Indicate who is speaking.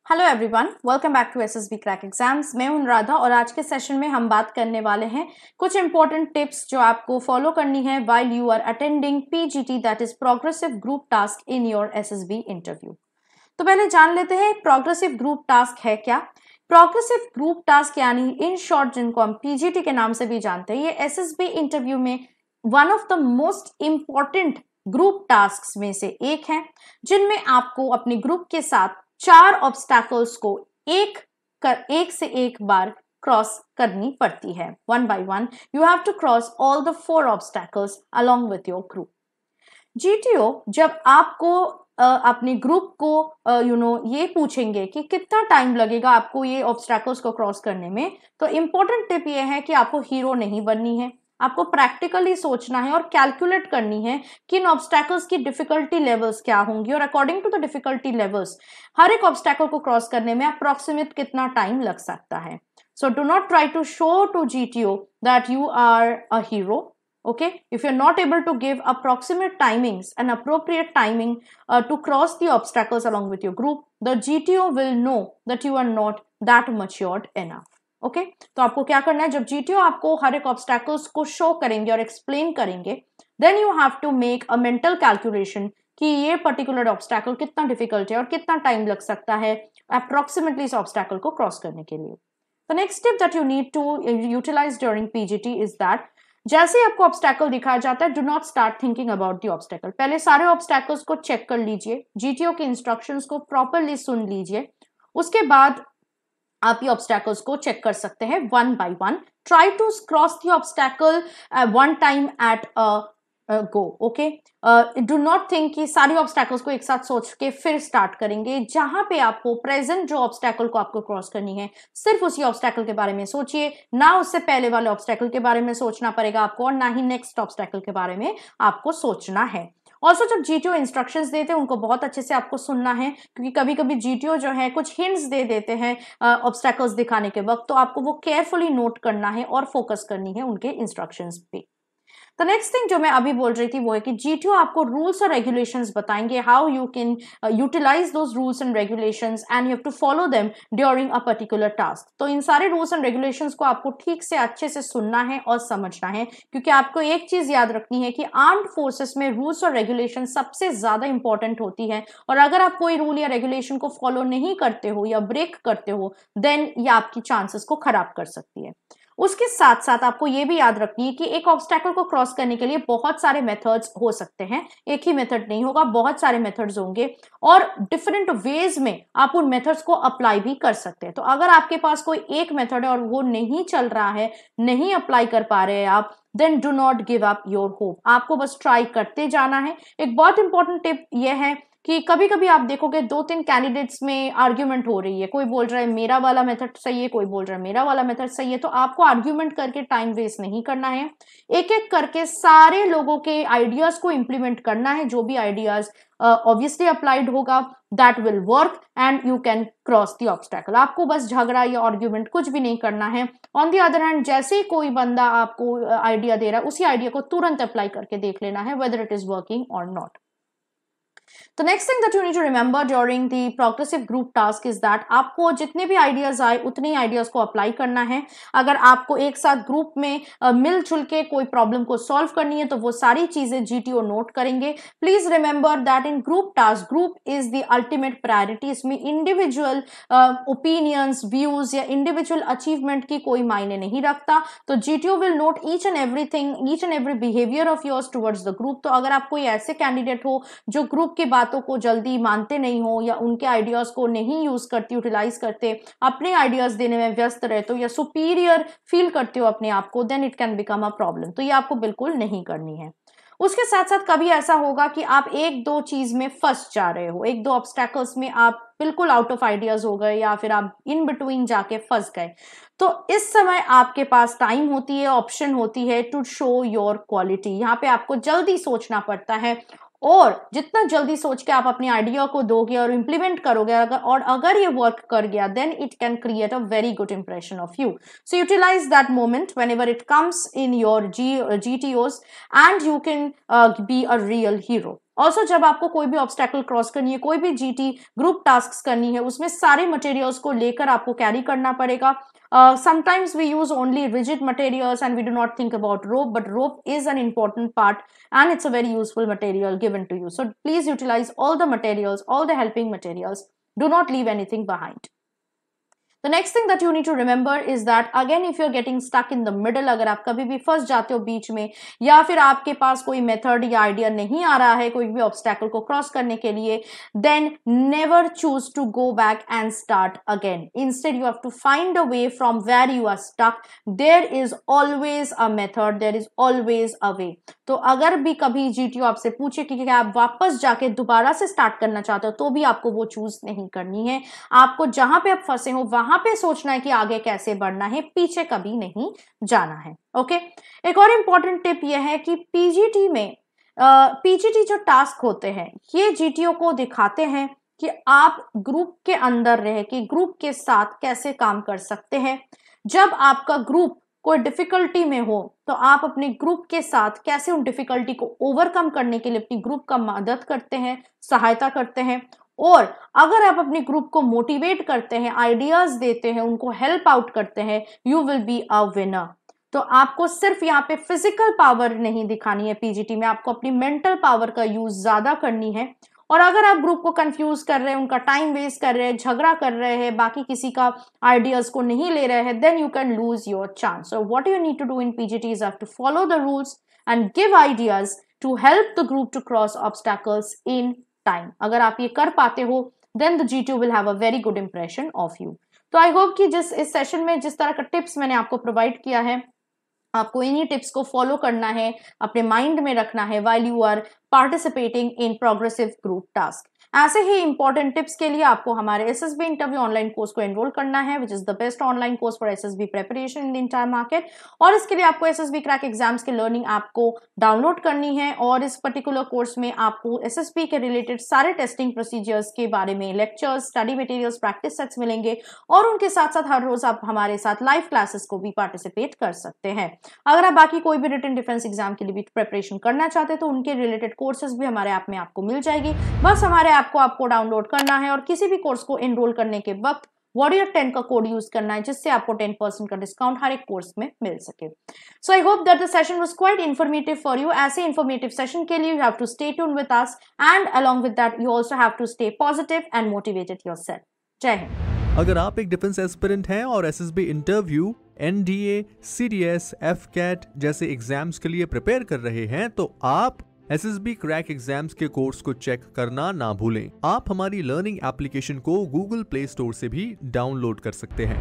Speaker 1: Hello everyone, welcome back to SSB crack exams. मैं हूं राधा और आज के सेशन में हम बात करने वाले हैं कुछ इंपॉर्टेंट टिप्स जो आपको फॉलो करनी है while you are attending PGT, that is progressive group task in your SSB interview. तो पहले जान लेते हैं प्रोग्रेसिव ग्रुप टास्क है क्या। प्रोग्रेसिव ग्रुप टास्क यानी इन शॉर्ट जिनको हम पीजीटी के नाम से भी जानते हैं, ये एसएसबी इंटरव्यू में one of the most important group task में से एक है, जिनमें आपको अपने ग्रुप के साथ 4 ऑब्स्टैकल्स को एक से एक बार क्रॉस करनी पड़ती है। One by one you have to cross all the 4 obstacles along with your group. GTO जब आपको अपने ग्रुप को ये पूछेंगे कि कितना टाइम लगेगा आपको ये ऑब्स्टैकल्स को क्रॉस करने में, तो इंपॉर्टेंट टिप ये है कि आपको हीरो नहीं बननी है। आपको प्रैक्टिकली सोचना है और कैलकुलेट करनी है कि इन ऑब्स्टैकल्स की डिफिकल्टी लेवल्स क्या होंगी और according to the difficulty levels हर एक ऑब्स्टैकल को क्रॉस करने में अप्रोक्सीमेट कितना टाइम लग सकता है। So do not try to show to GTO that you are a hero. Okay, if you're not able to give approximate timings and appropriate timing to cross the obstacles along with your group, the GTO will know that you are not that matured enough. Okay, तो आपको क्या करना है, जब GTO आपको हर एक obstacles को show करेंगे और explain करेंगे, then you have to make a mental calculation कि ये particular obstacle कितना difficult है और कितना time लग सकता है approximately इस obstacle को cross करने के लिए. The next tip that you need to utilize during PGT is that जैसे ही आपको ऑब्स्टैकल दिखाया जाता है, do not start thinking about the obstacle. पहले सारे ऑब्स्टैकल्स को चेक कर लीजिए, जीटीओ के इंस्ट्रक्शंस को प्रॉपरली सुन लीजिए, उसके बाद आप ये ऑब्स्टैकल्स को चेक कर सकते हैं one by one. Try to cross the obstacle one time at go. Okay, do not think कि सारी ऑब्स्टैकल्स को एक साथ सोच के फिर स्टार्ट करेंगे। जहां पे आपको प्रेजेंट जो ऑब्स्टैकल को आपको क्रॉस करनी है, सिर्फ उसी ऑब्स्टैकल के बारे में सोचिए, ना उससे पहले वाले ऑब्स्टैकल के बारे में सोचना पड़ेगा आपको, और ना ही नेक्स्ट ऑब्स्टैकल के बारे में आपको सोचना है। ऑल्सो जब जीटीओ इंस्ट्रक्शंस देते हैं उनको बहुत अच्छे से आपको सुनना है, क्योंकि कभी कभी जीटीओ जो है कुछ हिंट्स दे देते हैं ऑब्स्टैकल्स दिखाने के वक्त, तो आपको वो केयरफुली नोट करना है और फोकस करनी है उनके इंस्ट्रक्शंस पे। तो नेक्स्ट थिंग जो मैं अभी बोल रही थी वो है कि जीटीओ आपको रूल्स और रेगुलेशंस बताएंगे, how you can utilize those rules and regulations and you have to follow them during a particular task. तो इन सारे रूल्स एंड रेगुलेशंस को आपको ठीक से अच्छे से सुनना है और समझना है, क्योंकि आपको एक चीज याद रखनी है कि आर्म्ड फोर्सेस में रूल्स और रेगुलेशन सबसे ज्यादा इंपॉर्टेंट होती है, और अगर आप कोई रूल या रेगुलेशन को फॉलो नहीं करते हो या ब्रेक करते हो, देन ये आपकी चांसेस को खराब कर सकती है। उसके साथ साथ आपको ये भी याद रखनी है कि एक ऑब्स्टैकल को क्रॉस करने के लिए बहुत सारे मेथड्स हो सकते हैं, एक ही मेथड नहीं होगा, बहुत सारे मेथड्स होंगे और डिफरेंट वेज में आप उन मेथड्स को अप्लाई भी कर सकते हैं। तो अगर आपके पास कोई एक मेथड है और वो नहीं चल रहा है, नहीं अप्लाई कर पा रहे हैं आप, then do not give up your hope. आपको बस ट्राई करते जाना है। एक बहुत इंपॉर्टेंट टिप यह है कि कभी कभी आप देखोगे 2-3 कैंडिडेट्स में आर्ग्यूमेंट हो रही है, कोई बोल रहा है मेरा वाला मेथड सही है, कोई बोल रहा है मेरा वाला मेथड सही है, तो आपको आर्ग्यूमेंट करके टाइम वेस्ट नहीं करना है। एक एक करके सारे लोगों के आइडियाज को इंप्लीमेंट करना है। जो भी आइडियाज ऑब्वियसली अप्लाइड होगा, that will work and you can cross the obstacle. आपको बस झगड़ा या आर्ग्यूमेंट कुछ भी नहीं करना है। ऑन द अदर हैंड, जैसे ही कोई बंदा आपको आइडिया दे रहा है, उसी आइडिया को तुरंत अप्लाई करके देख लेना है वेदर इट इज वर्किंग और not. The next thing that you need to remember during the progressive group task is that आपको जितने भी आइडियाज आए उतने आइडियाज को अप्लाई करना है। अगर आपको एक साथ ग्रुप में मिलजुल के कोई प्रॉब्लम को सॉल्व करनी है, तो वो सारी चीजें जीटीओ नोट करेंगे। Please remember that in group task, group is the ultimate priority. इसमें इंडिविजुअल ओपिनियंस, व्यूज या इंडिविजुअल अचीवमेंट की कोई मायने नहीं रखता। तो GTO will note each and everything, each and every behaviour of yours towards the group. तो अगर आप कोई ऐसे कैंडिडेट हो जो ग्रुप की बातों को जल्दी मानते नहीं हो, या उनके आइडियाज को नहीं यूज करते, यूटिलाइज करते, अपने आइडियाज देने में व्यस्त रहते हो, या सुपीरियर फील करते हो अपने आप को, then it can become a problem. तो ये आपको बिल्कुल नहीं करनी है। उसके साथ साथ कभी ऐसा होगा कि आप एक दो चीज में फंस जा रहे हो, एक दो ऑब्स्टैकल्स में आप बिल्कुल आउट ऑफ आइडियाज हो गए, या फिर आप इन बिटवीन जाके फंस गए, तो इस समय आपके पास टाइम होती है, ऑप्शन होती है टू शो योर क्वालिटी। यहाँ पे आपको जल्दी सोचना पड़ता है, और जितना जल्दी सोच के आप अपने आइडिया को दोगे और इंप्लीमेंट करोगे, अगर ये वर्क कर गया, then it can create a very good impression of you. So utilize that moment whenever it comes in your GTOs and you can be a real hero. Also जब आपको कोई भी ऑब्स्टेकल क्रॉस करनी है, कोई भी जीटी ग्रुप टास्क करनी है, उसमें सारे मटेरियल्स को लेकर आपको कैरी करना पड़ेगा. Sometimes we use only rigid materials and we do not think about rope, but rope is an important part and it's a very useful material given to you. So please utilize all the materials, all the helping materials. Do not leave anything behind. The next thing that you need to remember is that again if you're getting stuck in the middle, अगर आप कभी भी फंस जाते हो बीच में या फिर आपके पास कोई मेथड या आइडिया नहीं आ रहा है कोई भी ऑब्स्टेकल को क्रॉस करने के लिए, then never choose to go back and start again. Instead you have to find a way from where you are stuck. There is always a method, there is always a way. तो अगर भी कभी GTO आपसे पूछे कि क्या आप वापस जाके दोबारा से स्टार्ट करना चाहते हो, तो भी आपको वो चूज नहीं करनी है. आपको जहां पे आप फंसे हो वहां पे सोचना है कि आगे कैसे बढ़ना है, पीछे कभी नहीं जाना है. ओके, एक और इंपॉर्टेंट टिप यह है कि पीजीटी में पीजीटी जो टास्क होते हैं ये जीटीओ को दिखाते हैं कि आप ग्रुप के अंदर रह के ग्रुप के साथ कैसे काम कर सकते हैं. जब आपका ग्रुप कोई डिफिकल्टी में हो तो आप अपने ग्रुप के साथ कैसे उन डिफिकल्टी को ओवरकम करने के लिए अपनी ग्रुप का मदद करते हैं, सहायता करते हैं. और अगर आप अपने ग्रुप को मोटिवेट करते हैं, आइडियाज देते हैं, उनको हेल्प आउट करते हैं, you will be a winner. तो आपको सिर्फ यहाँ पे फिजिकल पावर नहीं दिखानी है पीजीटी में, आपको अपनी मेंटल पावर का यूज ज्यादा करनी है. और अगर आप ग्रुप को कंफ्यूज कर रहे हैं, उनका टाइम वेस्ट कर रहे हैं, झगड़ा कर रहे हैं, बाकी किसी का आइडियाज को नहीं ले रहे हैं, then you can lose your chance. So what you need to do in PGT is have to follow the rules and give ideas to help the group to cross obstacles in time. अगर आप ये कर पाते हो then the GTO will have a very good impression of you. तो I hope कि इस session में जिस तरह का टिप्स मैंने आपको प्रोवाइड किया है, आपको इन्हीं टिप्स को फॉलो करना है, अपने माइंड में रखना है while you are participating in progressive group task. ऐसे ही इंपॉर्टेंट टिप्स के लिए आपको हमारे एसएसबी इंटरव्यू ऑनलाइन कोर्स को एनरोल करना है, which is the best online course for SSB preparation in the entire market. और इसके लिए आपको एसएसबी क्रैक एग्जाम्स के लर्निंग ऐप को डाउनलोड करनी है और इस पर्टिकुलर कोर्स में आपको एसएसबी के रिलेटेड सारे टेस्टिंग प्रोसीजर्स के बारे में lectures, study materials, practice sets मिलेंगे और उनके साथ साथ हर रोज आप हमारे साथ लाइव क्लासेस को भी पार्टिसिपेट कर सकते हैं. अगर आप बाकी कोई भी रिटन डिफेंस एग्जाम के लिए भी प्रिपरेशन करना चाहते हैं तो उनके रिलेटेड कोर्सेज भी हमारे ऐप में आपको मिल जाएगी. बस हमारे ऐप को आपको डाउनलोड करना है और किसी भी कोर्स को एनरोल करने के वक्त Warrior 10 का कोड यूज करना है जिससे आपको 10% का डिस्काउंट हर एक कोर्स में मिल सके. So I hope that the session was quite informative for you. ऐसे इन्फॉर्मेटिव सेशन के लिए you have to stay tune with us and along with that you also have to stay positive and motivated yourself. Jai Hind.
Speaker 2: अगर आप एक defence aspirant हैं और SSB interview, NDA, CDS, AFCAT जैसे exams के लिए प्रिपेयर कर रहे हैं तो आप एसएसबी क्रैक एग्जाम्स के कोर्स को चेक करना ना भूलें. आप हमारी लर्निंग एप्लीकेशन को गूगल प्ले स्टोर से भी डाउनलोड कर सकते हैं.